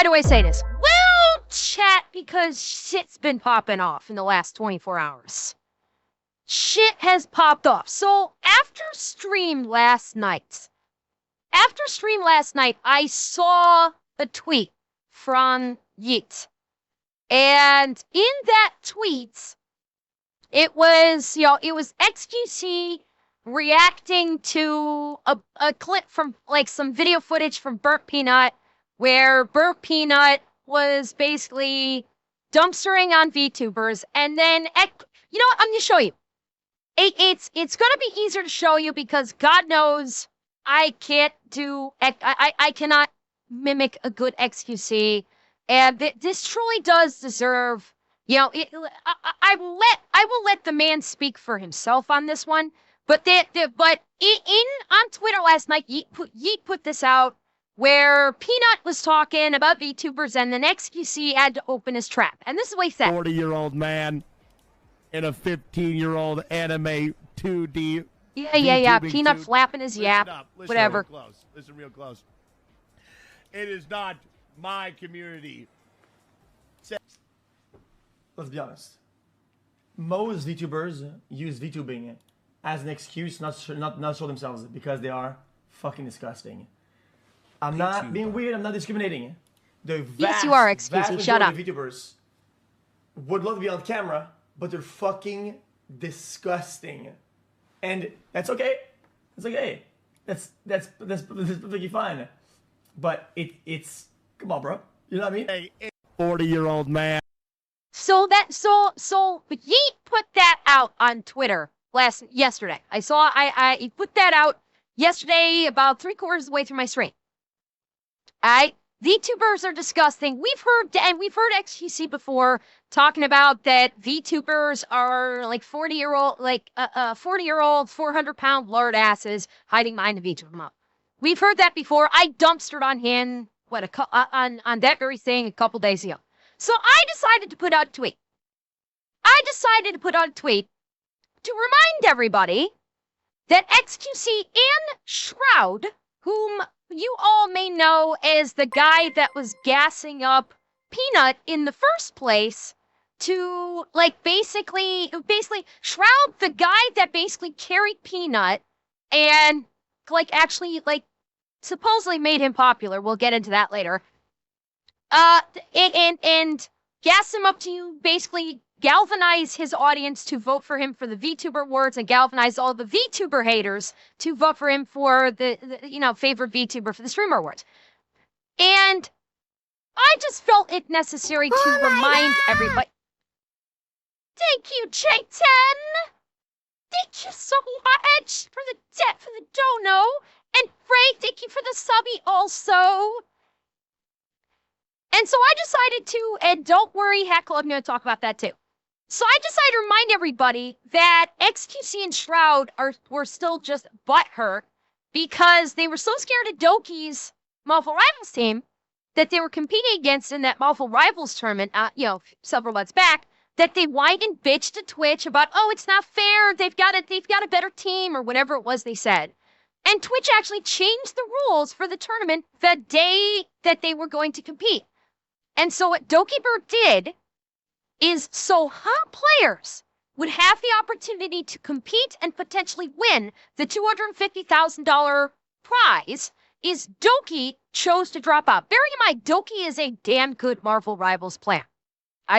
why do I say this? Well, chat, because shit's been popping off in the last 24 hours. Shit has popped off. So after stream last night, I saw a tweet from Yeet. And in that tweet, it was XQC reacting to a clip from, like, some video footage from Burnt Peanut, where Burnt Peanut was basically dumpstering on VTubers, and then, you know what, I'm going to show you. It's going to be easier to show you because God knows I cannot mimic a good XQC, and this truly does deserve, you know, I will let the man speak for himself on this one. But on Twitter last night, Yeet put this out where Peanut was talking about VTubers, and then XQC had to open his trap. And this is what he said. 40-year-old man in a 15-year-old anime 2D. Yeah. Peanut flapping his yap. Whatever. Listen real close. It is not my community. Let's be honest. Most VTubers use VTubing as an excuse not show themselves because they are fucking disgusting. I'm not being weird. I'm not discriminating. Yes, you are, XQC. Shut up. VTubers would love to be on camera, but they're fucking disgusting, and that's okay. It's okay. That's perfectly fine. But it's come on, bro. You know what I mean? Hey, 40-year-old man. So Yeet put that out on Twitter yesterday. I put that out yesterday about 3/4 of the way through my stream. VTubers are disgusting. We've heard XQC before talking about that VTubers are like 40-year-old, 400-pound lard asses hiding behind the VTuber mouth. We've heard that before. I dumpstered on him on that very thing a couple days ago. So I decided to put out a tweet. To remind everybody that XQC and Shroud, whom you all may know as the guy that was gassing up Peanut in the first place, to, like, basically Shroud, the guy that basically carried Peanut and, like, actually, like, supposedly made him popular. We'll get into that later. And gas him up to basically galvanize his audience to vote for him for the VTuber awards, and galvanize all the VTuber haters to vote for him for the favorite VTuber for the Streamer Awards. And I just felt it necessary to remind everybody. Thank you, J10. Thank you so much for the dono, and Frey, thank you for the subby also. And so I decided to, and don't worry, Heckle, I'm going to talk about that too. So I decided to remind everybody that XQC and Shroud were still just butthurt because they were so scared of Doki's Marvel Rivals team that they were competing against in that Marvel Rivals tournament, several months back, that they whined and bitched to Twitch about, oh, it's not fair, they've got a better team, or whatever it was they said. And Twitch actually changed the rules for the tournament the day that they were going to compete. And so what Doki Bird did is, so hot players would have the opportunity to compete and potentially win the $250,000 prize, is Doki chose to drop out. Bearing in mind, Doki is a damn good Marvel Rivals player.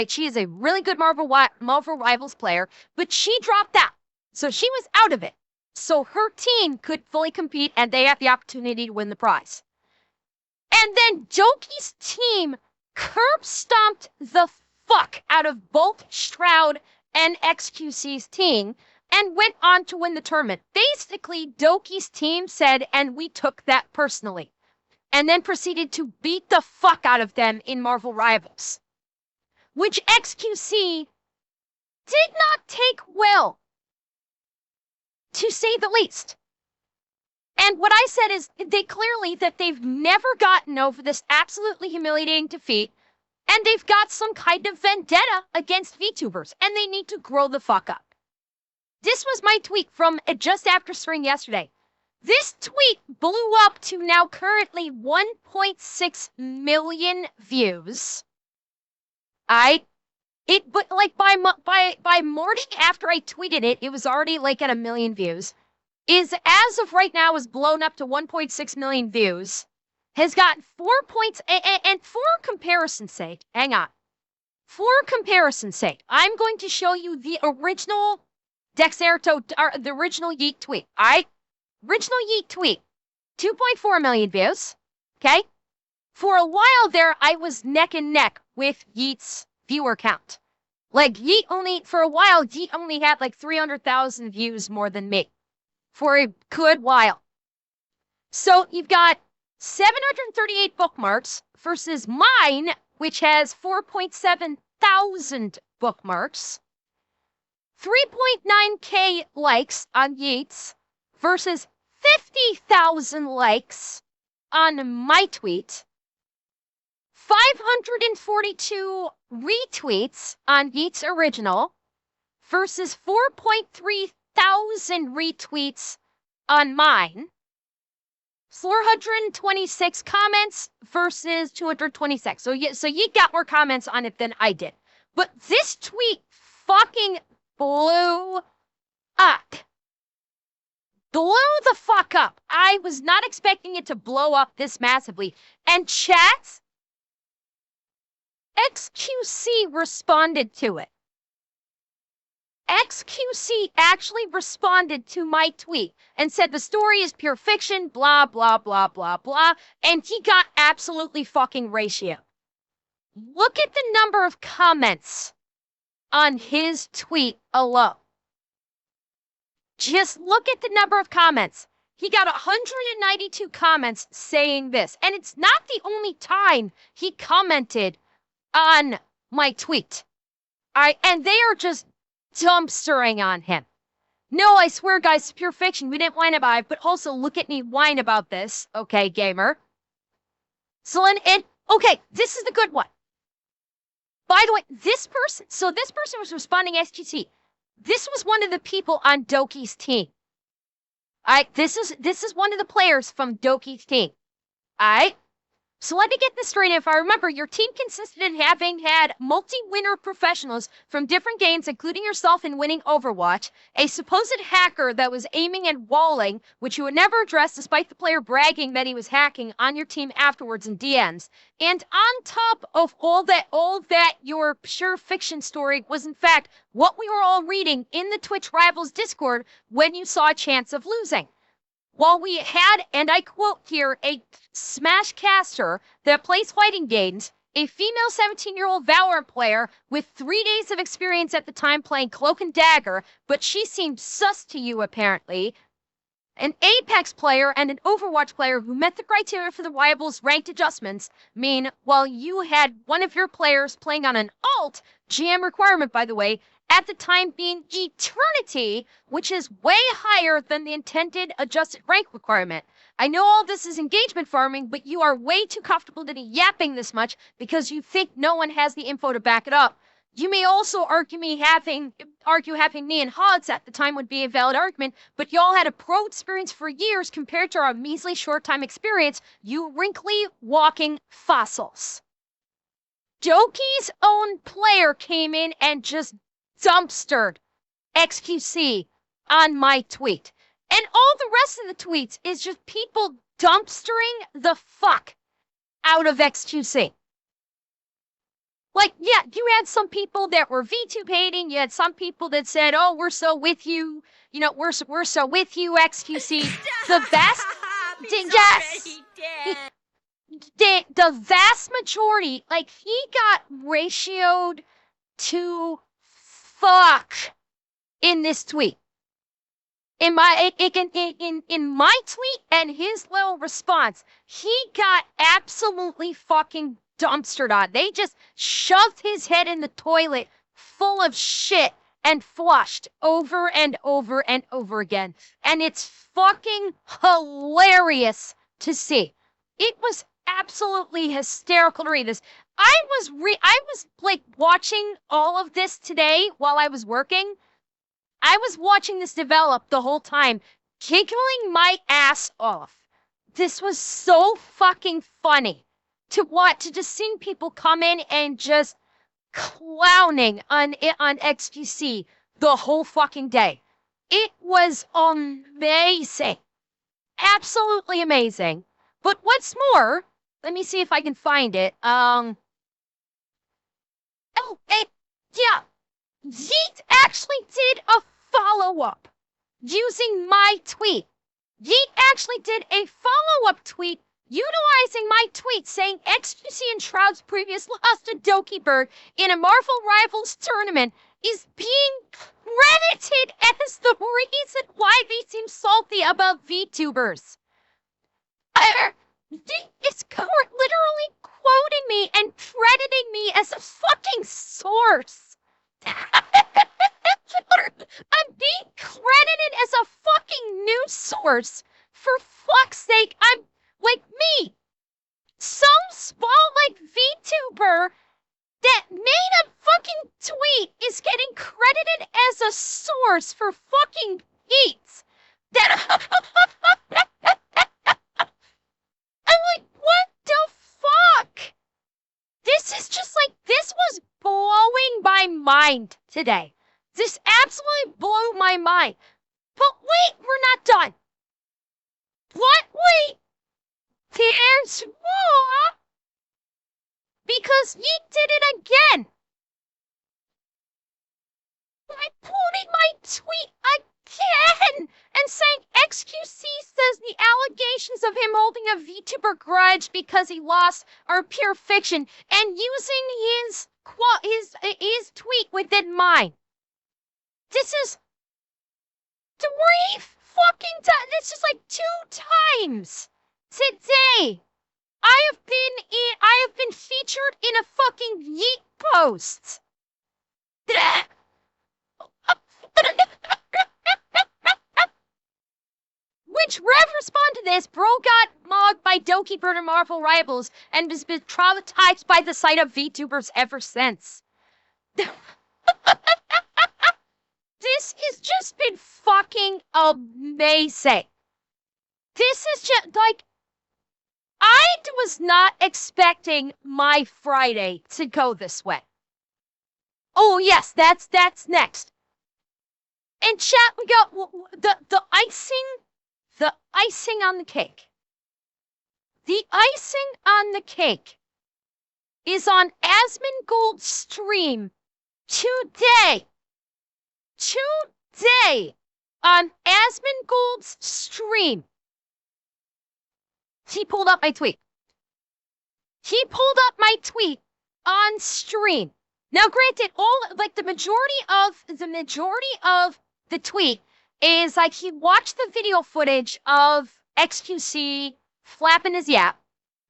She is a really good Marvel Rivals player, but she dropped out. So she was out of it. So her team could fully compete, and they had the opportunity to win the prize. And then Doki's team curb stomped the fuck out of both Shroud and XQC's team and went on to win the tournament. Basically, Doki's team said, and we took that personally, and then proceeded to beat the fuck out of them in Marvel Rivals, which XQC did not take well, to say the least. And what I said is they've never gotten over this absolutely humiliating defeat, and they've got some kind of vendetta against VTubers, and they need to grow the fuck up. This was my tweet from just after stream yesterday. This tweet blew up to now currently 1.6 million views. But like by morning after I tweeted it, it was already like at 1 million views. As of right now is blown up to 1.6 million views. Has got 4 points, and for comparison's sake, hang on. For comparison's sake, I'm going to show you the original the original Yeet tweet. Original Yeet tweet, 2.4 million views. Okay? For a while there, I was neck and neck with Yeet's viewer count. Like, for a while, Yeet only had like 300,000 views more than me. For a good while. So you've got 738 bookmarks versus mine, which has 4.7 thousand bookmarks. 3.9k likes on Yeet's versus 50,000 likes on my tweet. 542 retweets on Yeet's original versus 4.3 thousand retweets on mine. 426 comments versus 226. So Yeet got more comments on it than I did. But this tweet fucking blew up. Blew the fuck up. I was not expecting it to blow up this massively. And chat, XQC responded to it. XQC actually responded to my tweet and said the story is pure fiction, blah, blah, blah, blah, blah, and he got absolutely fucking ratio. Look at the number of comments on his tweet alone. Just look at the number of comments. He got 192 comments saying this, and it's not the only time he commented on my tweet. And they are just dumpstering on him. No, I swear, guys, it's pure fiction. We didn't whine about it, but also look at me whine about this, okay, gamer. So, okay, this is the good one. By the way, this person was responding SGC. This was one of the people on Doki's team. This is one of the players from Doki's team. So let me get this straight. If I remember, your team consisted in having had multi-winner professionals from different games, including yourself in winning Overwatch, a supposed hacker that was aiming and walling, which you would never address despite the player bragging that he was hacking on your team afterwards in DMs. And on top of all that your pure fiction story was in fact what we were all reading in the Twitch Rivals Discord when you saw a chance of losing. While we had, and I quote here, a Smash caster that plays fighting games, a female 17-year-old Valorant player with 3 days of experience at the time playing Cloak and Dagger, but she seemed sus to you apparently, an Apex player and an Overwatch player who met the criteria for the Rivals ranked adjustments, mean while you had one of your players playing on an alt, GM requirement by the way, at the time being Eternity, which is way higher than the intended adjusted rank requirement. I know all this is engagement farming, but you are way too comfortable to be yapping this much because you think no one has the info to back it up. You may also argue having me and Hogs at the time would be a valid argument, but y'all had a pro experience for years compared to our measly short time experience, you wrinkly walking fossils. Doki's own player came in and just dumpstered XQC on my tweet. And all the rest of the tweets is just people dumpstering the fuck out of XQC. Like, yeah, you had some people that were VTuber hating. You had some people that said, oh, we're so with you. You know, we're so with you, XQC. The vast... Yes! The vast majority, like, he got ratioed to fuck in this tweet. In my tweet and his little response, he got absolutely fucking dumpstered on. They just shoved his head in the toilet full of shit and flushed over and over and over again. And it's fucking hilarious to see. It was absolutely hysterical to read this. I was like watching all of this today while I was working. I was watching this develop the whole time, giggling my ass off. This was so fucking funny to just seeing people come in and just clowning on XQC the whole fucking day. It was amazing. Absolutely amazing. But what's more, let me see if I can find it. Yeah. Yeet actually did a follow-up using my tweet. Yeet actually did a follow-up tweet utilizing my tweet saying XQC and Shroud's previous loss to Dokibird in a Marvel Rivals tournament is being credited as the reason why they seem salty about VTubers. It's literally quoting me and crediting me as a fucking source. I'm being credited as a fucking news source. For fuck's sake, I'm like me. Some small like VTuber that made a fucking tweet is getting credited as a source for fucking Yeets. That I'm like, what the fuck? This is just like, this was blowing my mind today. This absolutely blew my mind. But wait, we're not done. What? Wait. There's more. Because Yeet did it again. By pulling my tweet again and saying XQC says the allegations of him holding a VTuber grudge because he lost are pure fiction and using his tweet within mine. This is 3 fucking times. This is like 2 times today. I have been featured in a fucking Yeet post. Which respond to this, bro got mogged by Dokibird and Marvel Rivals and has been traumatized by the sight of VTubers ever since. This has just been fucking amazing. This is just like, I was not expecting my Friday to go this way. Oh yes, that's next. In chat, we got the icing on the cake. The icing on the cake is on Asmongold's stream today. Today on Asmongold's stream. He pulled up my tweet. He pulled up my tweet on stream. Now, granted, the majority of the tweet is like he watched the video footage of XQC flapping his yap.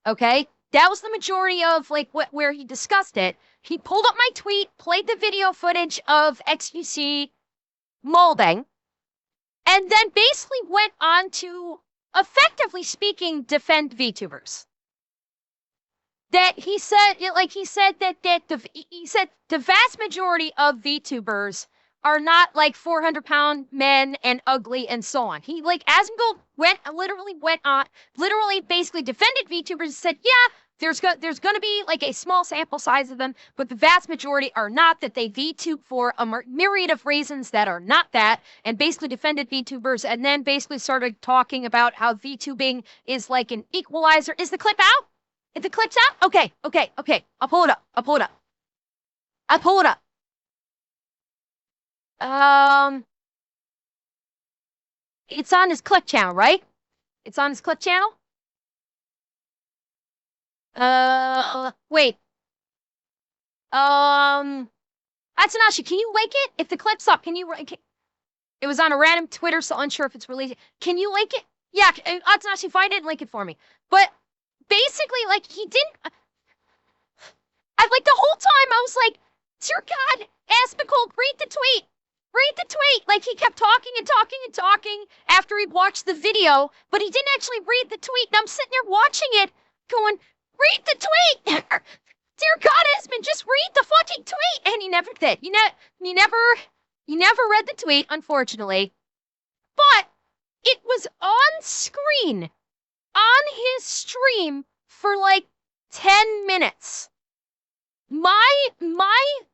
Okay, that was the majority of like where he discussed it. He pulled up my tweet, played the video footage of XQC molding, and then basically went on to, effectively speaking, defend VTubers. That he said the vast majority of VTubers are not like 400-pound men and ugly and so on. He Asmongold literally basically defended VTubers and said, yeah, there's going to be like a small sample size of them, but the vast majority are not, that they VTube for a myriad of reasons that are not that, and basically defended VTubers, and then basically started talking about how VTubing is like an equalizer. Is the clip out? If the clip's out? Okay. I'll pull it up. It's on his clip channel, right? It's on his clip channel? Wait. Atsunashi, can you link it? If the clip's up, can you... It was on a random Twitter, so unsure if it's released. Can you link it? Yeah, Atsunashi, find it and link it for me. But basically, like, he didn't... the whole time, I was like, dear God, Asmongold, read the tweet. Read the tweet. Like, he kept talking after he watched the video, but he didn't actually read the tweet. And I'm sitting there watching it, going, read the tweet. Dear God, Asmon, just read the fucking tweet. And he never did. He never read the tweet, unfortunately. But It was on screen, on his stream for like 10 minutes. My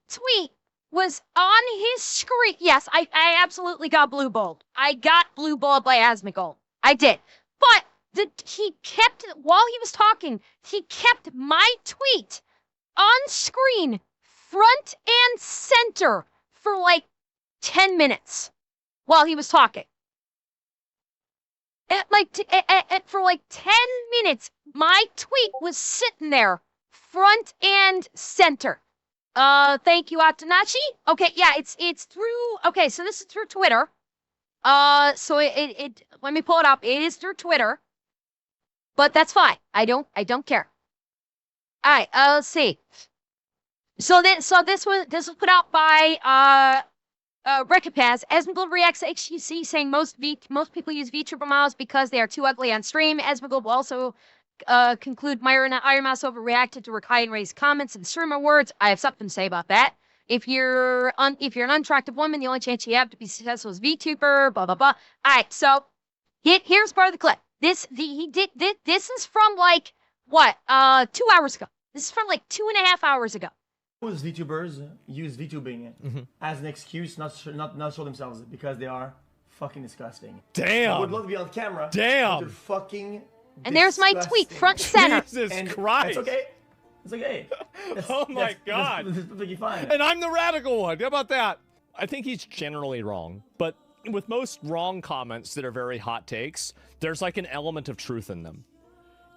tweet was on his screen. Yes, I absolutely got blue balled. I got blue balled by Asmongold. I did. But he kept, while he was talking, he kept my tweet on screen, front and center, for like 10 minutes while he was talking. For like 10 minutes, my tweet was sitting there, front and center. Thank you, Atanashi. Okay, yeah, it's through. Okay, so this is through Twitter. So it let me pull it up. It is through Twitter, but that's fine. I don't care. All right. Let's see. So this was put out by Recapaz. Asmongold reacts to XQC saying most people use VTuber models because they are too ugly on stream. Asmongold will also conclude Myron Iron Mouse overreacted to Rakai and Ray's comments and streamer words. I have something to say about that. If you're an unattractive woman, the only chance you have to be successful is VTuber. Blah blah blah. All right, so here's part of the clip. This is from like what 2 hours ago. This is from like 2.5 hours ago. Those VTubers use VTubing as an excuse not show themselves because they are fucking disgusting. Damn. I would love to be on camera. Damn. They're fucking and there's my tweet, front and center. Jesus Christ. It's okay. It's okay. Oh my God. That's perfectly fine. And I'm the radical one. How about that? I think he's generally wrong, but with most wrong comments that are very hot takes, there's like an element of truth in them.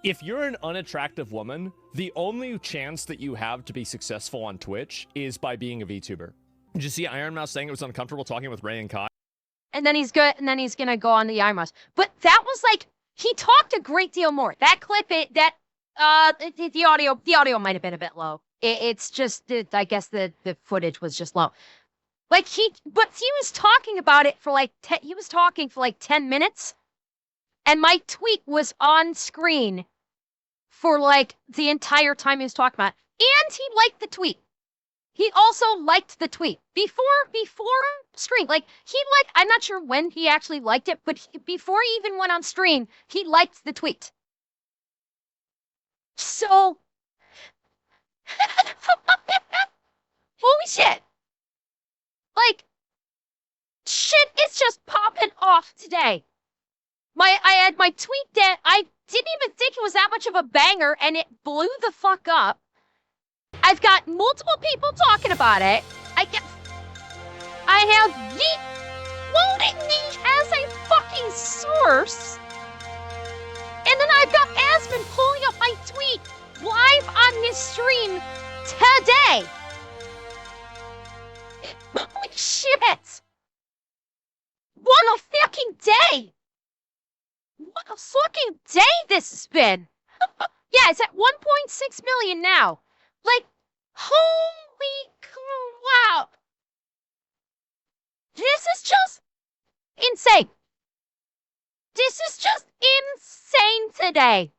If you're an unattractive woman, the only chance that you have to be successful on Twitch is by being a VTuber. Did you see Iron Mouse saying it was uncomfortable talking with Ray and Kai? And then he's good, and then he's gonna go on the Iron Mouse. But that was like, he talked a great deal more. That clip, the audio might have been a bit low. It's just, I guess the footage was just low. Like but he was talking about it for like, he was talking for like 10 minutes, and my tweet was on screen for like the entire time he was talking about it. And he liked the tweet. He also liked the tweet before stream. Like I'm not sure when he actually liked it, but before he even went on stream, he liked the tweet. So, holy shit. Like, shit is just popping off today. I had my tweet that I didn't even think it was that much of a banger, and it blew the fuck up. I've got multiple people talking about it. I have Yeet quoting me as a fucking source. And then I've got Asmon pulling up my tweet live on his stream today. Holy shit. What a fucking day. What a fucking day this has been. Yeah, it's at 1.6 million now. Like, holy wow. This is just insane. This is just insane today.